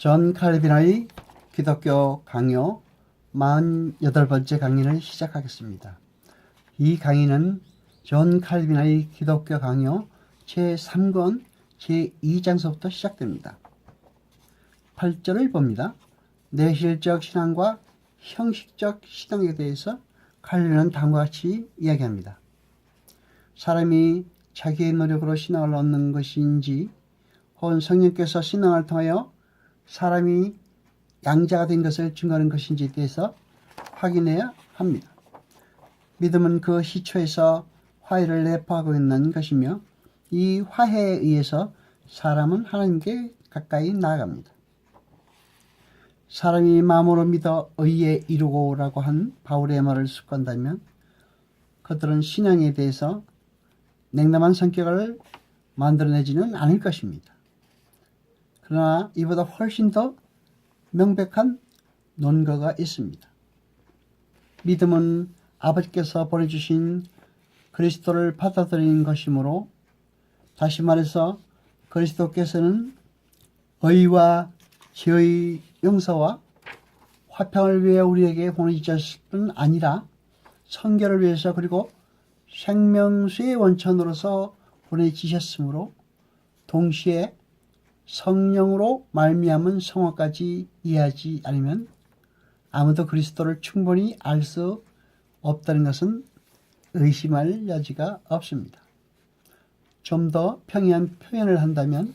존 칼빈의 기독교 강요 48번째 강의를 시작하겠습니다. 이 강의는 존 칼빈의 기독교 강요 제3권 제2장서부터 시작됩니다. 8절을 봅니다. 내실적 신앙과 형식적 신앙에 대해서 칼빈은 다음과 같이 이야기합니다. 사람이 자기의 노력으로 신앙을 얻는 것인지 혹은 성령께서 신앙을 통하여 사람이 양자가 된 것을 증거하는 것인지에 대해서 확인해야 합니다. 믿음은 그 시초에서 화해를 내포하고 있는 것이며 이 화해에 의해서 사람은 하나님께 가까이 나아갑니다. 사람이 마음으로 믿어 의에 이루고라고 한 바울의 말을 습관한다면 그들은 신앙에 대해서 냉담한 성격을 만들어내지는 않을 것입니다. 그러나 이보다 훨씬 더 명백한 논거가 있습니다. 믿음은 아버지께서 보내주신 그리스도를 받아들이는 것이므로, 다시 말해서 그리스도께서는 의와 죄의 용서와 화평을 위해 우리에게 보내주셨을 뿐 아니라 성결을 위해서 그리고 생명수의 원천으로서 보내주셨으므로 동시에 성령으로 말미암은 성화까지 이해하지 않으면 아무도 그리스도를 충분히 알 수 없다는 것은 의심할 여지가 없습니다. 좀 더 평이한 표현을 한다면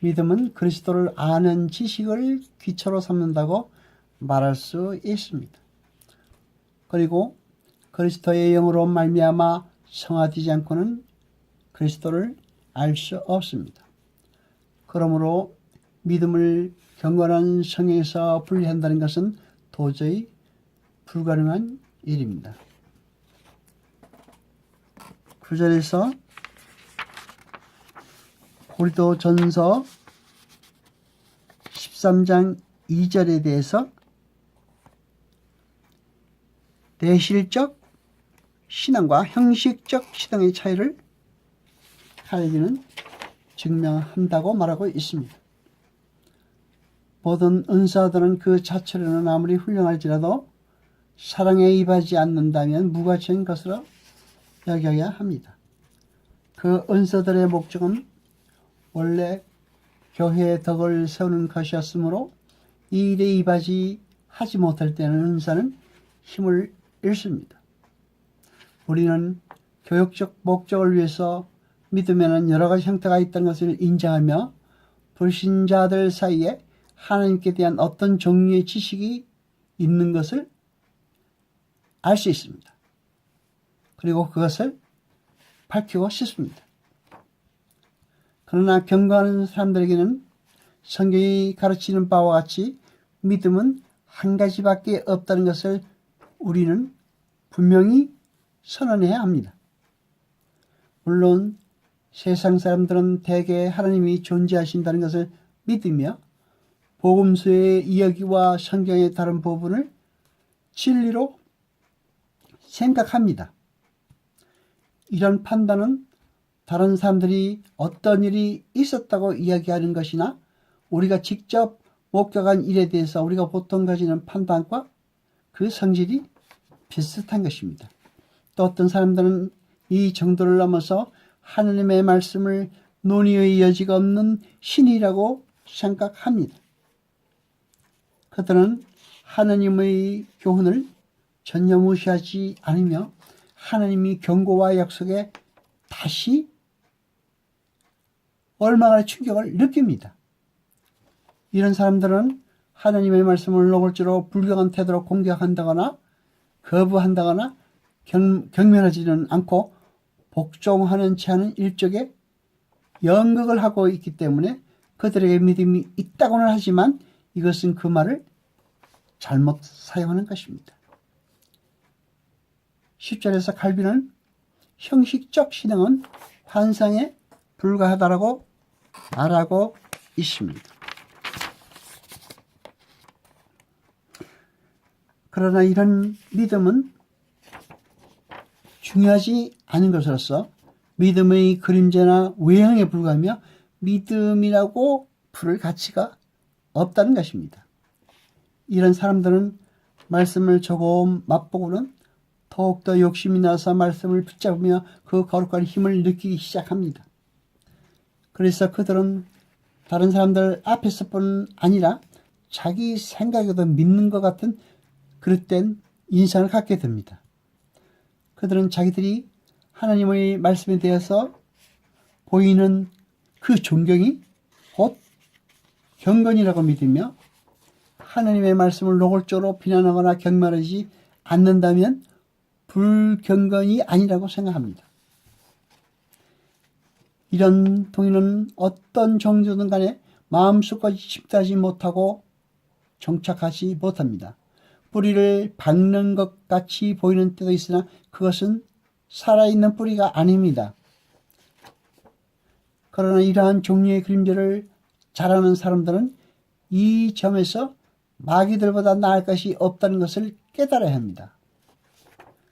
믿음은 그리스도를 아는 지식을 기초로 삼는다고 말할 수 있습니다. 그리고 그리스도의 영으로 말미암아 성화되지 않고는 그리스도를 알 수 없습니다. 그러므로 믿음을 경건한 성경에서 분리한다는 것은 도저히 불가능한 일입니다. 9절에서 고린도전서 13장 2절에 대해서 내실적 신앙과 형식적 신앙의 차이를 칼빈은 증명한다고 말하고 있습니다. 모든 은사들은 그 자체로는 아무리 훌륭할지라도 사랑에 입하지 않는다면 무가치한 것으로 여겨야 합니다. 그 은사들의 목적은 원래 교회의 덕을 세우는 것이었으므로 이 일에 입하지 하지 못할 때는 은사는 힘을 잃습니다. 우리는 교육적 목적을 위해서 믿음에는 여러 가지 형태가 있다는 것을 인정하며 불신자들 사이에 하나님께 대한 어떤 종류의 지식이 있는 것을 알 수 있습니다. 그리고 그것을 밝히고 싶습니다. 그러나 경건한 사람들에게는 성경이 가르치는 바와 같이 믿음은 한 가지밖에 없다는 것을 우리는 분명히 선언해야 합니다. 물론 세상 사람들은 대개 하나님이 존재하신다는 것을 믿으며 복음서의 이야기와 성경의 다른 부분을 진리로 생각합니다. 이런 판단은 다른 사람들이 어떤 일이 있었다고 이야기하는 것이나 우리가 직접 목격한 일에 대해서 우리가 보통 가지는 판단과 그 성질이 비슷한 것입니다. 또 어떤 사람들은 이 정도를 넘어서 하나님의 말씀을 논의의 여지가 없는 신이라고 생각합니다. 그들은 하나님의 교훈을 전혀 무시하지 않으며 하나님이 경고와 약속에 다시 얼마나 충격을 느낍니다. 이런 사람들은 하나님의 말씀을 노골적으로 불경한 태도로 공격한다거나 거부한다거나 경멸하지는 않고 복종하는 채 하는 일종의 연극을 하고 있기 때문에 그들에게 믿음이 있다고는 하지만 이것은 그 말을 잘못 사용하는 것입니다. 10절에서 칼빈은 형식적 신앙은 환상에 불과하다라고 말하고 있습니다. 그러나 이런 믿음은 중요하지 않은 것으로서 믿음의 그림자나 외형에 불과하며 믿음이라고 부를 가치가 없다는 것입니다. 이런 사람들은 말씀을 조금 맛보고는 더욱더 욕심이 나서 말씀을 붙잡으며 그 거룩한 힘을 느끼기 시작합니다. 그래서 그들은 다른 사람들 앞에서뿐 아니라 자기 생각에도 믿는 것 같은 그릇된 인상을 갖게 됩니다. 그들은 자기들이 하나님의 말씀에 대해서 보이는 그 존경이 곧 경건이라고 믿으며 하나님의 말씀을 노골적으로 비난하거나 경멸하지 않는다면 불경건이 아니라고 생각합니다. 이런 동의는 어떤 종교든 간에 마음속까지 집단하지 못하고 정착하지 못합니다. 뿌리를 박는 것 같이 보이는 때도 있으나 그것은 살아있는 뿌리가 아닙니다. 그러나 이러한 종류의 그림자를 잘하는 사람들은 이 점에서 마귀들보다 나을 것이 없다는 것을 깨달아야 합니다.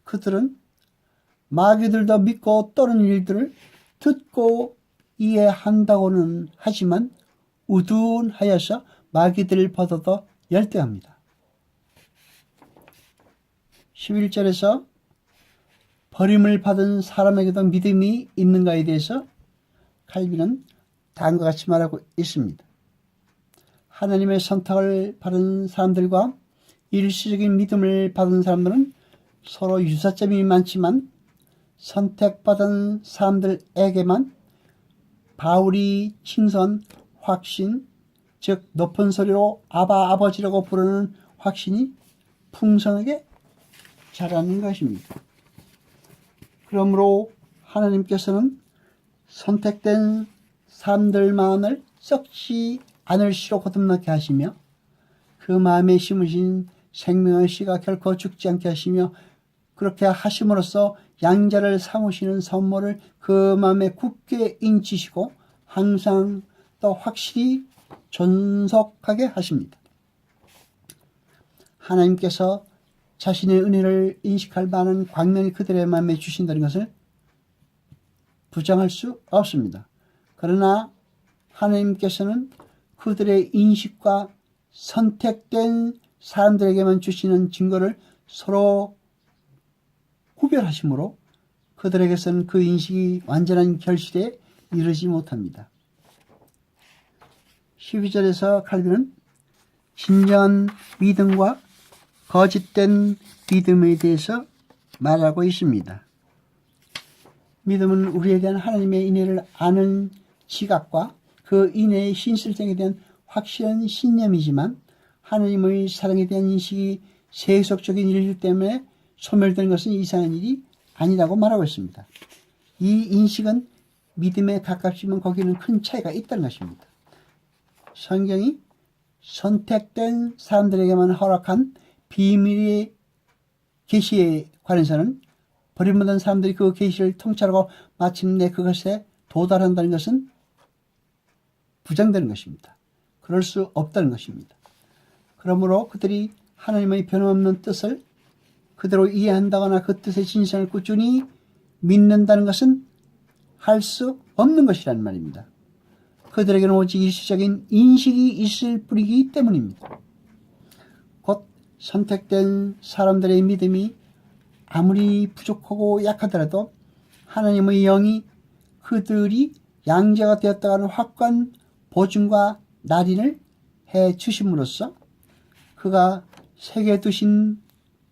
그들은 마귀들도 믿고 떠는 일들을 듣고 이해한다고는 하지만 우둔하여서 마귀들보다도 열등합니다. 11절에서 버림을 받은 사람에게도 믿음이 있는가에 대해서 칼빈은 다음과 같이 말하고 있습니다. 하나님의 선택을 받은 사람들과 일시적인 믿음을 받은 사람들은 서로 유사점이 많지만 선택받은 사람들에게만 바울이 칭선, 확신, 즉 높은 소리로 아바 아버지라고 부르는 확신이 풍성하게 자라는 것입니다. 그러므로 하나님께서는 선택된 사람들만을 썩지 않을시로 거듭나게 하시며 그 마음에 심으신 생명의 씨가 결코 죽지 않게 하시며 그렇게 하심으로써 양자를 삼으시는 선물을 그 마음에 굳게 인치시고 항상 또 확실히 존속하게 하십니다. 하나님께서 자신의 은혜를 인식할 만한 광명이 그들의 마음에 주신다는 것을 부정할 수 없습니다. 그러나 하나님께서는 그들의 인식과 선택된 사람들에게만 주시는 증거를 서로 구별하심으로 그들에게서는 그 인식이 완전한 결실에 이르지 못합니다. 12절에서 칼빈은 진정한 믿음과 거짓된 믿음에 대해서 말하고 있습니다. 믿음은 우리에 대한 하나님의 인애를 아는 지각과 그 인애의 신실성에 대한 확실한 신념이지만 하나님의 사랑에 대한 인식이 세속적인 일 때문에 소멸되는 것은 이상한 일이 아니라고 말하고 있습니다. 이 인식은 믿음에 가깝지만 거기는 큰 차이가 있다는 것입니다. 성경이 선택된 사람들에게만 허락한 비밀의 계시에 관해서는 버림받은 사람들이 그 계시를 통찰하고 마침내 그것에 도달한다는 것은 부정되는 것입니다. 그럴 수 없다는 것입니다. 그러므로 그들이 하나님의 변함없는 뜻을 그대로 이해한다거나 그 뜻의 진실을 꾸준히 믿는다는 것은 할 수 없는 것이란 말입니다. 그들에게는 오직 일시적인 인식이 있을 뿐이기 때문입니다. 곧 선택된 사람들의 믿음이 아무리 부족하고 약하더라도 하나님의 영이 그들이 양자가 되었다가는 확고한 보증과 날인을 해 주심으로써 그가 새겨두신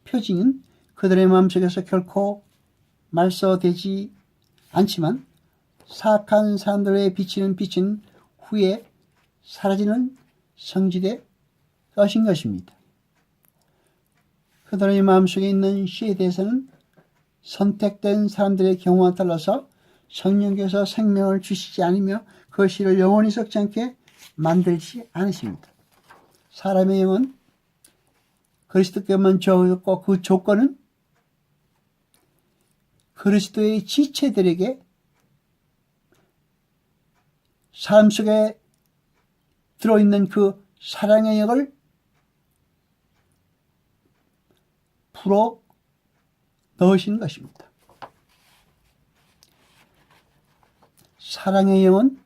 표징은 그들의 마음속에서 결코 말소되지 않지만 사악한 사람들의 비치는 빛은 후에 사라지는 성질의 것인 것입니다. 그들의 마음속에 있는 씨에 대해서는 선택된 사람들의 경우와 달라서 성령께서 생명을 주시지 않으며 그 씨를 영원히 썩지 않게 만들지 않으십니다. 사람의 영은 그리스도께만 주어졌고 그 조건은 그리스도의 지체들에게 삶 속에 들어있는 그 사랑의 영을 풀어 넣으신 것입니다. 사랑의 영은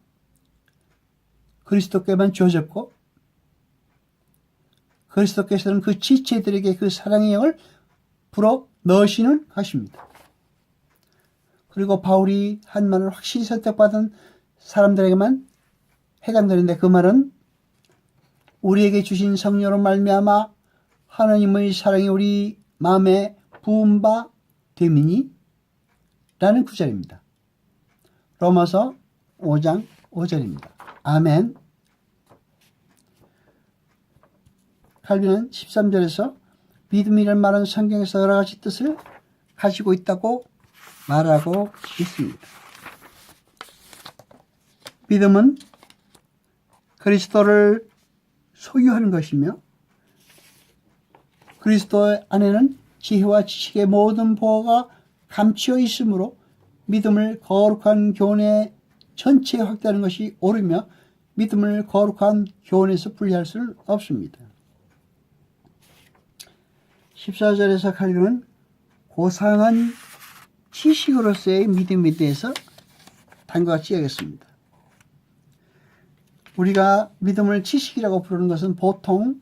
그리스도께만 주어졌고 그리스도께서는 그 지체들에게 그 사랑의 영을 불어 넣으시는 것입니다. 그리고 바울이 한 말을 확실히 선택받은 사람들에게만 해당되는데, 그 말은 우리에게 주신 성령으로 말미암아 하나님의 사랑이 우리 마음에 부은 바 됨이니 라는 구절입니다. 로마서 5장 5절입니다. 아멘. 칼빈은 13절에서 믿음이라는 말은 성경에서 여러 가지 뜻을 가지고 있다고 말하고 있습니다. 믿음은 그리스도를 소유하는 것이며, 그리스도 안에는 지혜와 지식의 모든 보호가 감추어 있으므로 믿음을 거룩한 교훈의 전체에 확대하는 것이 옳으며, 믿음을 거룩한 교훈에서 분리할 수는 없습니다. 14절에서 칼빈은 고상한 지식으로서의 믿음에 대해서 다음과 같이 이야기했습니다. 우리가 믿음을 지식이라고 부르는 것은 보통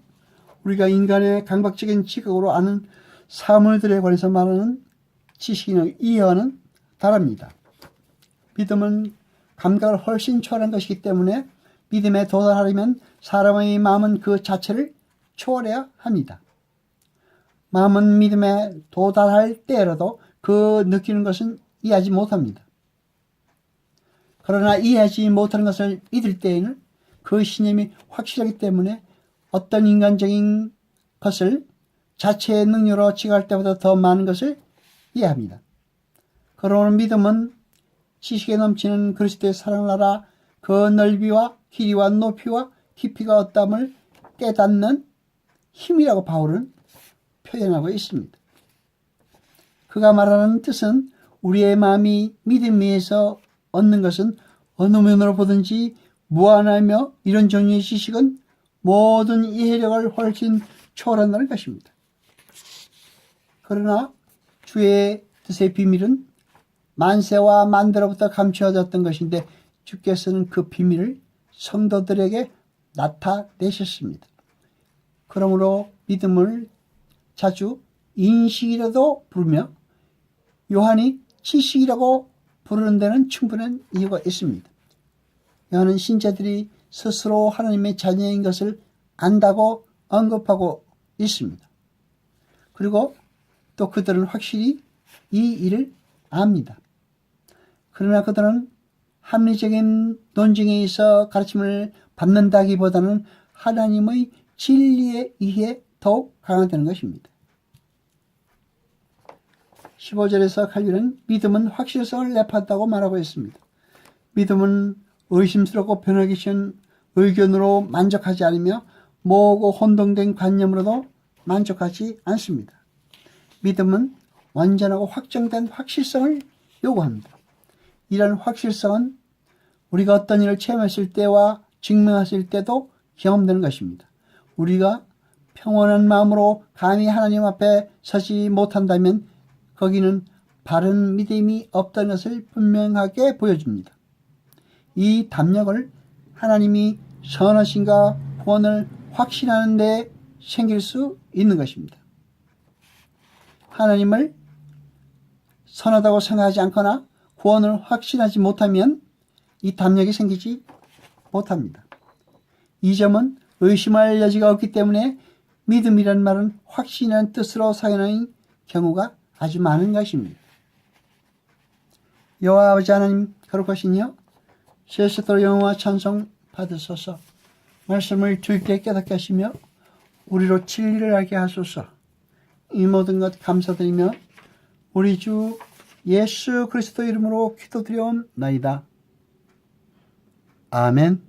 우리가 인간의 강박적인 지각으로 아는 사물들에 관해서 말하는 지식이나 이해와는 다릅니다. 믿음은 감각을 훨씬 초월한 것이기 때문에 믿음에 도달하려면 사람의 마음은 그 자체를 초월해야 합니다. 마음은 믿음에 도달할 때라도 그 느끼는 것은 이해하지 못합니다. 그러나 이해하지 못하는 것을 믿을 때에는 그 신념이 확실하기 때문에 어떤 인간적인 것을 자체의 능력으로 지각할 때보다 더 많은 것을 이해합니다. 그러므로 믿음은 지식에 넘치는 그리스도의 사랑을 알아 그 넓이와 길이와 높이와 깊이가 어떠함을 깨닫는 힘이라고 바울은 표현하고 있습니다. 그가 말하는 뜻은 우리의 마음이 믿음 위에서 얻는 것은 어느 면으로 보든지 무한하며 이런 종류의 지식은 모든 이해력을 훨씬 초월한다는 것입니다. 그러나 주의 뜻의 비밀은 만세와 만대로부터 감추어졌던 것인데, 주께서는 그 비밀을 성도들에게 나타내셨습니다. 그러므로 믿음을 자주 인식이라도 부르며 요한이 지식이라고 부르는 데는 충분한 이유가 있습니다. 요한은 신자들이 스스로 하나님의 자녀인 것을 안다고 언급하고 있습니다. 그리고 또 그들은 확실히 이 일을 압니다. 그러나 그들은 합리적인 논증에 의해서 가르침을 받는다기보다는 하나님의 진리에 의해 더욱 강화되는 것입니다. 15절에서 칼빈은 믿음은 확실성을 내포한다고 말하고 있습니다. 믿음은 의심스럽고 변하기 쉬운 의견으로 만족하지 않으며 모호고 혼동된 관념으로도 만족하지 않습니다. 믿음은 완전하고 확정된 확실성을 요구합니다. 이런 확실성은 우리가 어떤 일을 체험했을 때와 증명했을 때도 경험되는 것입니다. 우리가 평온한 마음으로 감히 하나님 앞에 서지 못한다면 거기는 바른 믿음이 없다는 것을 분명하게 보여줍니다. 이 담력을 하나님이 선하신가 구원을 확신하는 데 생길 수 있는 것입니다. 하나님을 선하다고 생각하지 않거나 구원을 확신하지 못하면 이 담력이 생기지 못합니다. 이 점은 의심할 여지가 없기 때문에 믿음이란 말은 확신이라는 뜻으로 사용하는 경우가 아주 많은 것입니다. 여호와 아버지 하나님 거룩하시니여, 세세토록 영광과 찬송 받으소서. 말씀을 주께 깨닫게 하시며 우리로 진리를 알게 하소서. 이 모든 것 감사드리며 우리 주 예수 그리스도 이름으로 기도드려옵나이다. 아멘.